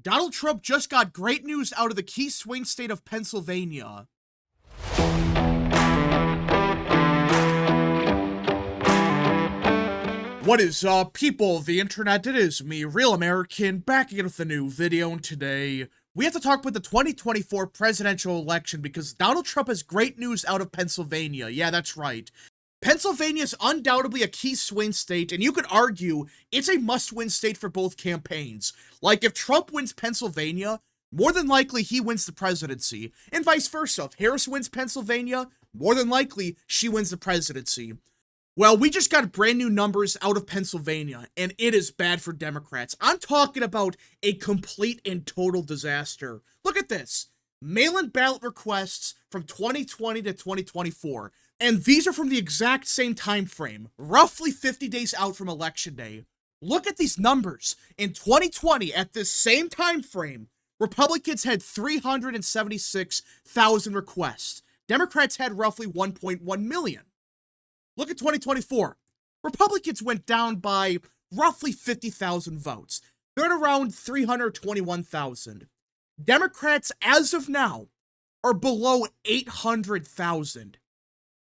Donald Trump just got great news out of the key swing state of Pennsylvania. What is up, people of the internet? It is me, Real American, back again with a new video, and today we have to talk about the 2024 presidential election because Donald Trump has great news out of Pennsylvania. Yeah, that's right. Pennsylvania is undoubtedly a key swing state, and you could argue it's a must-win state for both campaigns. Like, if Trump wins Pennsylvania, more than likely he wins the presidency, and vice versa. If Harris wins Pennsylvania, more than likely she wins the presidency. Well, we just got brand new numbers out of Pennsylvania, and it is bad for Democrats. I'm talking about a complete and total disaster. Look at this. Mail-in ballot requests from 2020 to 2024. And these are from the exact same time frame, roughly 50 days out from Election Day. Look at these numbers. In 2020, at this same time frame, Republicans had 376,000 requests. Democrats had roughly 1.1 million. Look at 2024. Republicans went down by roughly 50,000 votes. They're at around 321,000. Democrats, as of now, are below 800,000.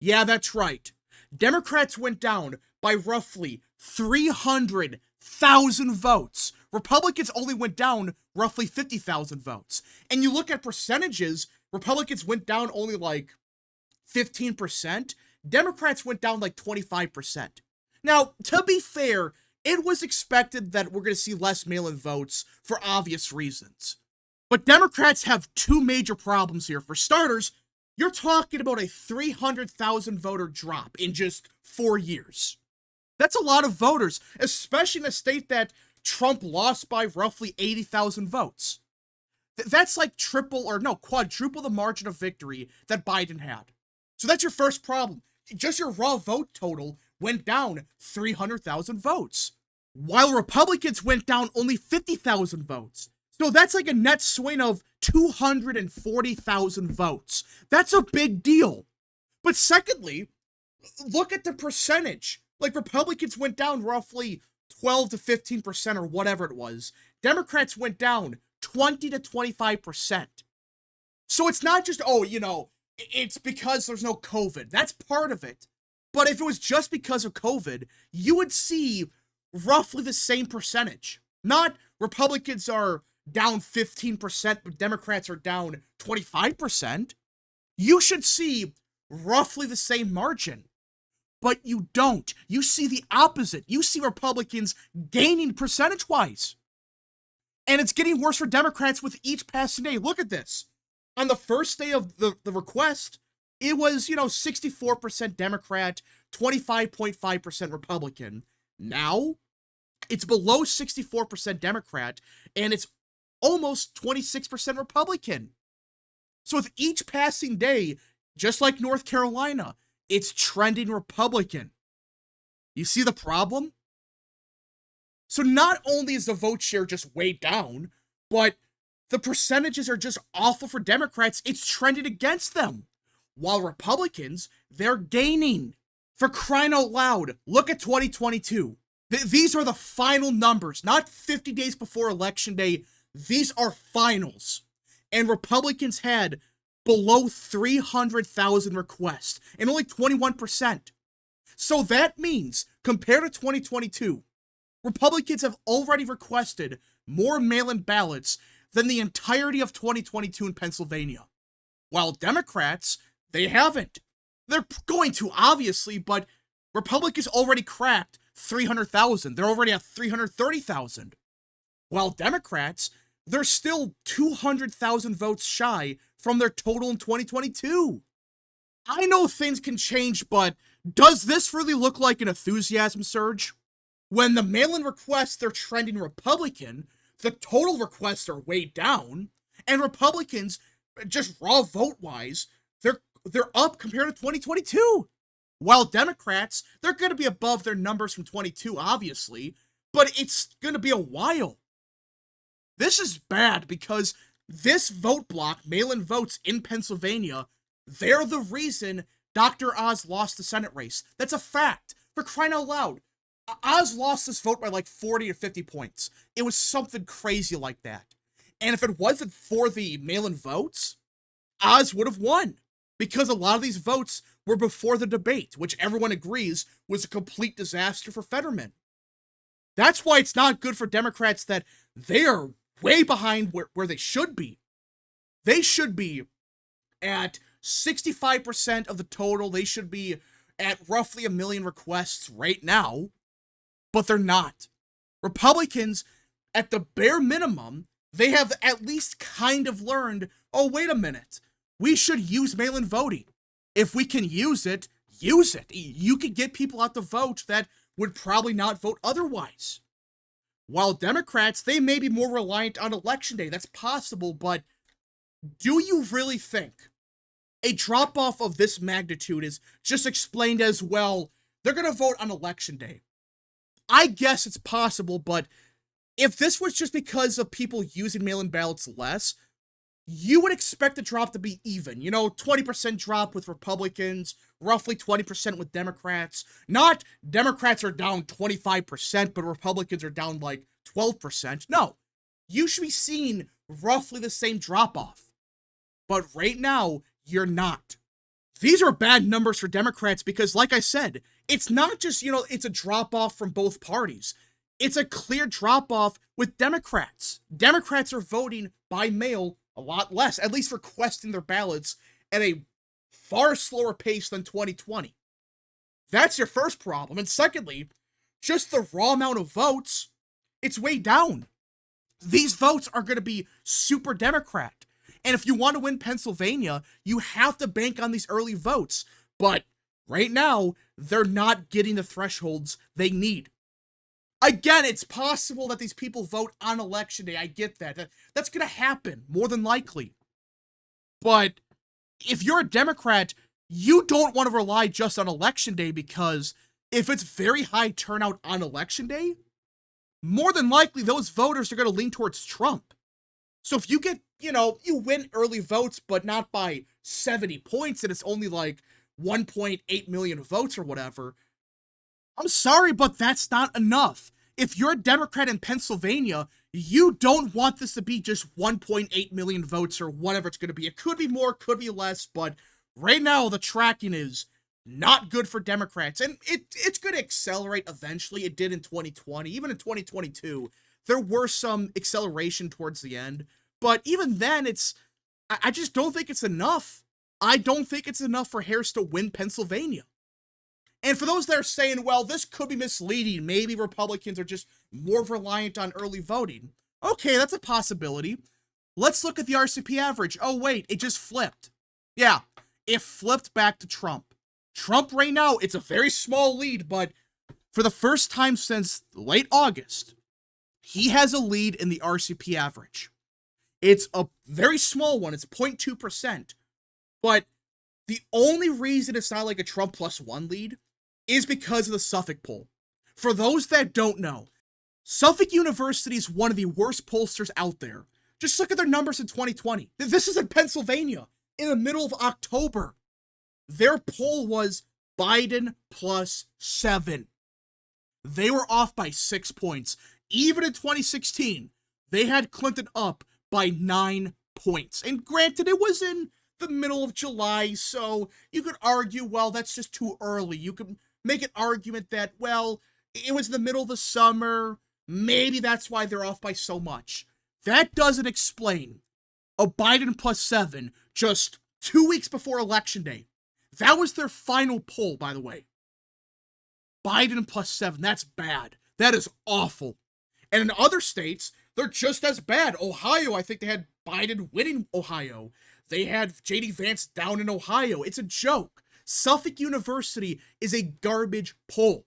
Yeah, that's right. Democrats went down by roughly 300,000 votes. Republicans only went down roughly 50,000 votes. And you look at percentages, Republicans went down only like 15%. Democrats went down like 25%. Now, to be fair, it was expected that we're going to see less mail-in votes for obvious reasons. But Democrats have two major problems here. For starters, you're talking about a 300,000 voter drop in just 4 years. That's a lot of voters, especially in a state that Trump lost by roughly 80,000 votes. That's like quadruple the margin of victory that Biden had. So that's your first problem. Just your raw vote total went down 300,000 votes, while Republicans went down only 50,000 votes. So that's like a net swing of 240,000 votes. That's a big deal. But secondly, look at the percentage. Like, Republicans went down roughly 12 to 15% or whatever it was. Democrats went down 20 to 25%. So it's not just, it's because there's no COVID. That's part of it. But if it was just because of COVID, you would see roughly the same percentage. Not Republicans are down 15%, but Democrats are down 25%. You should see roughly the same margin. But you don't. You see the opposite. You see Republicans gaining percentage-wise. And it's getting worse for Democrats with each passing day. Look at this. On the first day of the request, it was, 64% Democrat, 25.5% Republican. Now, it's below 64% Democrat, and it's almost 26% Republican. So with each passing day, just like North Carolina, it's trending Republican. You see the problem? So not only is the vote share just way down, but the percentages are just awful for Democrats. It's trending against them. While Republicans, they're gaining. For crying out loud, look at 2022. These are the final numbers, not 50 days before Election Day. These are finals. And Republicans had below 300,000 requests and only 21%. So that means, compared to 2022, Republicans have already requested more mail-in ballots than the entirety of 2022 in Pennsylvania. While Democrats, they haven't. They're going to, obviously, but Republicans already cracked 300,000. They're already at 330,000. While Democrats, they're still 200,000 votes shy from their total in 2022. I know things can change, but does this really look like an enthusiasm surge? When the mail-in requests, they're trending Republican, the total requests are way down, and Republicans, just raw vote-wise, they're up compared to 2022. While Democrats, they're going to be above their numbers from 22, obviously, but it's going to be a while. This is bad because this vote block, mail-in votes in Pennsylvania, they're the reason Dr. Oz lost the Senate race. That's a fact. For crying out loud. Oz lost this vote by like 40 or 50 points. It was something crazy like that. And if it wasn't for the mail-in votes, Oz would have won. Because a lot of these votes were before the debate, which everyone agrees was a complete disaster for Fetterman. That's why it's not good for Democrats that they are way behind where they should be. They should be at 65% of the total. They should be at roughly 1 million requests right now, but they're not. Republicans, at the bare minimum, they have at least kind of learned, oh, wait a minute, we should use mail-in voting. If we can use it, use it. You could get people out to vote that would probably not vote otherwise. While Democrats, they may be more reliant on Election Day. That's possible, but do you really think a drop-off of this magnitude is just explained as, well, they're going to vote on Election Day? I guess it's possible, but if this was just because of people using mail-in ballots less, you would expect the drop to be even. 20% drop with Republicans, roughly 20% with Democrats. Not Democrats are down 25%, but Republicans are down like 12%. No, you should be seeing roughly the same drop-off. But right now, you're not. These are bad numbers for Democrats because, like I said, it's not just, it's a drop-off from both parties. It's a clear drop-off with Democrats. Democrats are voting by mail a lot less, at least requesting their ballots at a far slower pace than 2020. That's your first problem. And secondly, just the raw amount of votes, it's way down. These votes are going to be super Democrat. And if you want to win Pennsylvania, you have to bank on these early votes. But right now, they're not getting the thresholds they need. Again, it's possible that these people vote on Election Day. I get that. That's going to happen, more than likely. But if you're a Democrat, you don't want to rely just on Election Day, because if it's very high turnout on Election Day, more than likely those voters are going to lean towards Trump. So if you get, you win early votes, but not by 70 points, and it's only like 1.8 million votes or whatever, I'm sorry, but that's not enough. If you're a Democrat in Pennsylvania, you don't want this to be just 1.8 million votes or whatever it's going to be. It could be more, could be less, but right now the tracking is not good for Democrats. And it's going to accelerate eventually. It did in 2020. Even in 2022, there were some acceleration towards the end. But even then, I just don't think it's enough. I don't think it's enough for Harris to win Pennsylvania. And for those that are saying, well, this could be misleading, maybe Republicans are just more reliant on early voting. Okay, that's a possibility. Let's look at the RCP average. Oh, wait, it just flipped. Yeah, it flipped back to Trump. Trump right now, it's a very small lead, but for the first time since late August, he has a lead in the RCP average. It's a very small one. It's 0.2%. But the only reason it's not like a Trump +1 lead is because of the Suffolk poll. For those that don't know, Suffolk University is one of the worst pollsters out there. Just look at their numbers in 2020. This is in Pennsylvania, in the middle of October. Their poll was Biden +7. They were off by 6 points. Even in 2016, they had Clinton up by 9 points. And granted, it was in the middle of July, so you could argue, well, that's just too early. You could make an argument that, well, it was in the middle of the summer. Maybe that's why they're off by so much. That doesn't explain a Biden +7 just 2 weeks before Election Day. That was their final poll, by the way. Biden +7, that's bad. That is awful. And in other states, they're just as bad. Ohio, I think they had Biden winning Ohio. They had J.D. Vance down in Ohio. It's a joke. Suffolk University is a garbage poll.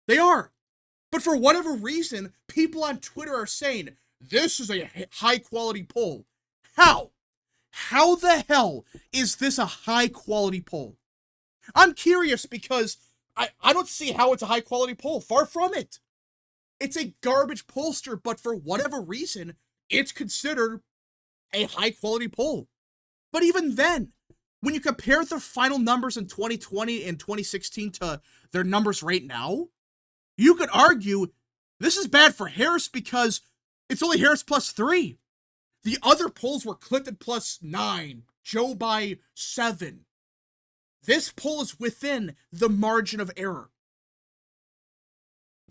They are. But for whatever reason, people on Twitter are saying, this is a high-quality poll. How? How the hell is this a high-quality poll? I'm curious because I don't see how it's a high-quality poll. Far from it. It's a garbage pollster, but for whatever reason, it's considered a high-quality poll. But even then, when you compare their final numbers in 2020 and 2016 to their numbers right now, you could argue this is bad for Harris because it's only Harris +3. The other polls were Clinton +9, Joe by 7. This poll is within the margin of error.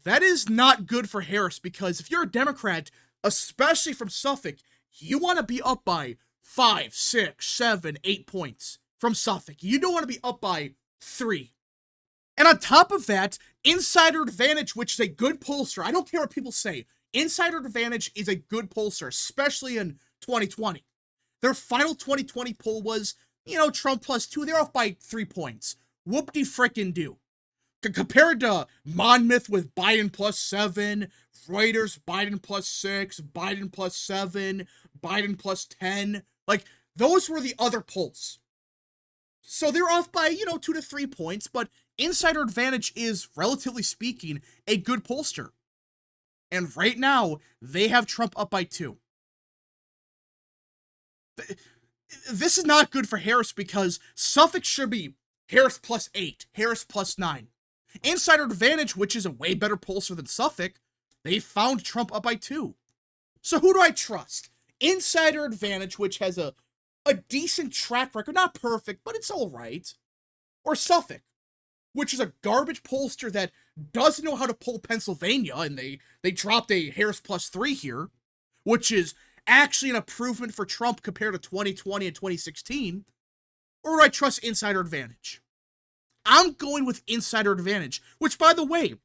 That is not good for Harris, because if you're a Democrat, especially from Suffolk, you want to be up by 5, 6, 7, 8 points from Suffolk. You don't want to be up by 3. And on top of that, Insider Advantage, which is a good pollster, I don't care what people say, Insider Advantage is a good pollster, especially in 2020. Their final 2020 poll was, Trump +2, they're off by 3 points. Whoop-de-frickin-do. Compared to Monmouth with Biden +7, Reuters, Biden +6, Biden +7, Biden +10, like, those were the other polls. So they're off by, 2 to 3 points, but Insider Advantage is, relatively speaking, a good pollster. And right now, they have Trump up by 2. This is not good for Harris, because Suffolk should be Harris +8, Harris +9. Insider Advantage, which is a way better pollster than Suffolk, they found Trump up by 2. So who do I trust? Insider Advantage, which has a decent track record, not perfect, but it's all right. Or Suffolk, which is a garbage pollster that doesn't know how to poll Pennsylvania, and they dropped a Harris +3 here, which is actually an improvement for Trump compared to 2020 and 2016. Or do I trust Insider Advantage? I'm going with Insider Advantage, which, by the way,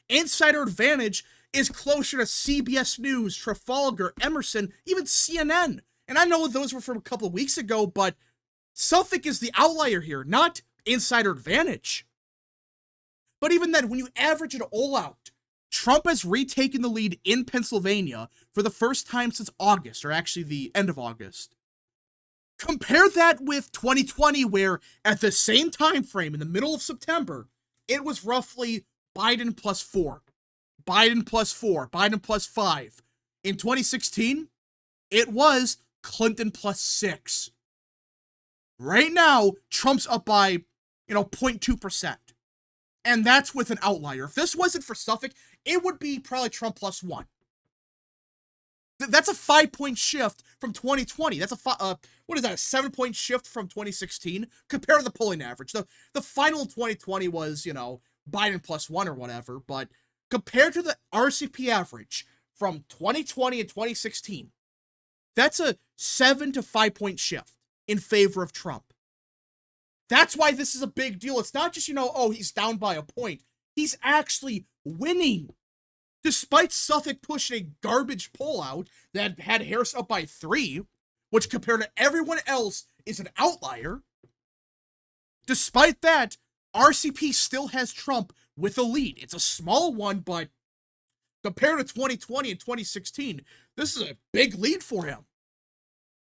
Insider Advantage is closer to CBS News, Trafalgar, Emerson, even CNN. And I know those were from a couple of weeks ago, but Suffolk is the outlier here, not Insider Advantage. But even then, when you average it all out, Trump has retaken the lead in Pennsylvania for the first time since August, or actually the end of August. Compare that with 2020, where at the same time frame, in the middle of September, it was roughly Biden +4, Biden +4, Biden +5. In 2016, it was Clinton +6. Right now, Trump's up by, 0.2%. And that's with an outlier. If this wasn't for Suffolk, it would be probably Trump +1. That's a 5-point shift from 2020. That's a 7-point shift from 2016. Compare to the polling average. The final 2020 was, Biden +1 or whatever, but compared to the RCP average from 2020 and 2016, that's a 7 to 5-point shift in favor of Trump. That's why this is a big deal. It's not just, he's down by a point. He's actually winning. Despite Suffolk pushing a garbage poll out that had Harris up by 3, which compared to everyone else is an outlier, despite that, RCP still has Trump with a lead. It's a small one, but compared to 2020 and 2016, this is a big lead for him.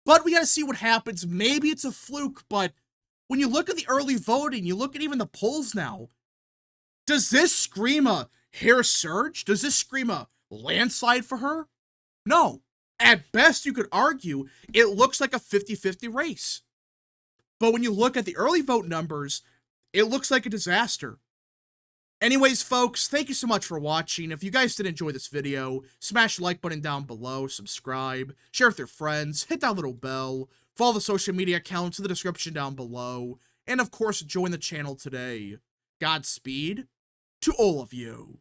But we gotta see what happens. Maybe it's a fluke, but when you look at the early voting, you look at even the polls now, does this scream a Harris surge? Does this scream a landslide for her? No. At best, you could argue it looks like a 50-50 race. But when you look at the early vote numbers, it looks like a disaster. Anyways, folks, thank you so much for watching. If you guys did enjoy this video, smash the like button down below, subscribe, share with your friends, hit that little bell, follow the social media accounts in the description down below, and of course, join the channel today. Godspeed to all of you.